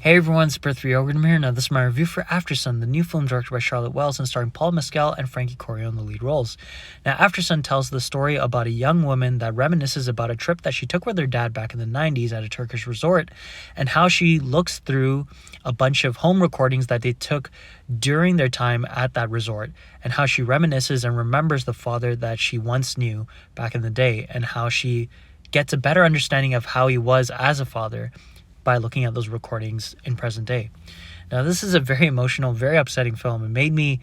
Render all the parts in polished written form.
Hey everyone, it's Prithvi Ogden here. Now, this is my review for Aftersun, the new film directed by Charlotte Wells and starring Paul Mescal and Frankie Corio in the lead roles. Now, Aftersun tells the story about a young woman that reminisces about a trip that she took with her dad back in the 90s at a Turkish resort, and how she looks through a bunch of home recordings that they took during their time at that resort, and how she reminisces and remembers the father that she once knew back in the day, and how she gets a better understanding of how he was as a father by looking at those recordings in present day. Now, this is a very emotional, very upsetting film. It made me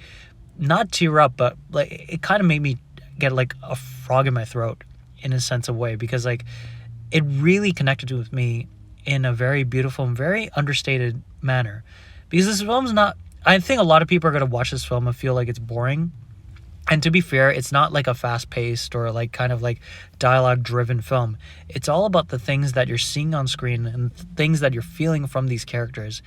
not tear up, but like it kind of made me get like a frog in my throat in a sense of way, because like it really connected with me in a very beautiful and very understated manner. Because this film's not, I think a lot of people are going to watch this film and feel like it's boring. And to be fair, it's not like a fast-paced or like kind of like dialogue-driven film. It's all about the things that you're seeing on screen and things that you're feeling from these characters.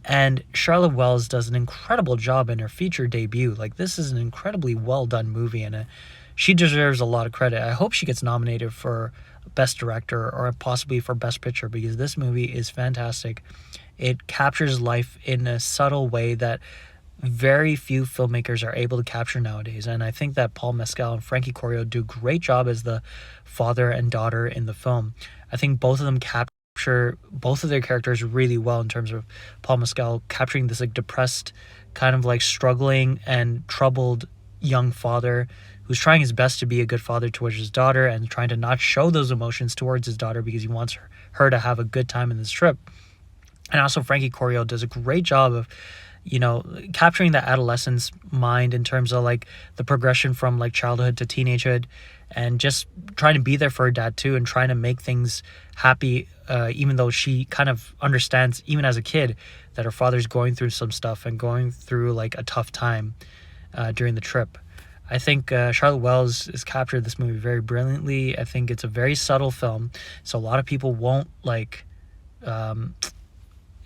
And Charlotte Wells does an incredible job in her feature debut. Like, this is an incredibly well-done movie, and she deserves a lot of credit. I hope she gets nominated for Best Director or possibly for Best Picture, because this movie is fantastic. It captures life in a subtle way that very few filmmakers are able to capture nowadays, and I think that Paul Mescal and Frankie Corio do a great job as the father and daughter in the film. I think both of them capture both of their characters really well, in terms of Paul Mescal capturing this like depressed, kind of like struggling and troubled young father who's trying his best to be a good father towards his daughter, and trying to not show those emotions towards his daughter because he wants her to have a good time in this trip. And also Frankie Corio does a great job of capturing the adolescent's mind in terms of like the progression from like childhood to teenagehood, and just trying to be there for her dad too, and trying to make things happy, even though she kind of understands, even as a kid, that her father's going through some stuff and going through like a tough time during the trip. I think Charlotte Wells has captured this movie very brilliantly. I think it's a very subtle film, so a lot of people won't like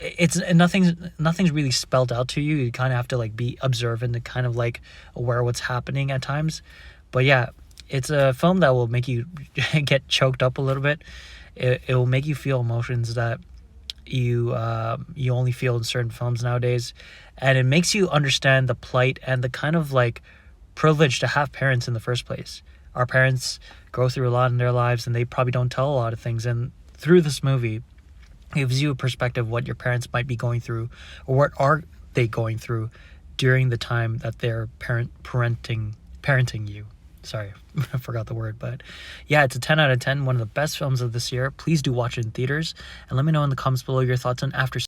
it's nothing's really spelled out to you. You kind of have to like be observant and kind of like aware of what's happening at times. But yeah, it's a film that will make you get choked up a little bit. It will make you feel emotions that you only feel in certain films nowadays, and it makes you understand the plight and the kind of like privilege to have parents in the first place. Our parents go through a lot in their lives, and they probably don't tell a lot of things, and through this movie gives you a perspective of what your parents might be going through, or what are they going through during the time that they're parenting you. Sorry, I forgot the word, but yeah, it's a 10 out of 10, one of the best films of this year. Please do watch it in theaters, and let me know in the comments below your thoughts on Aftersun.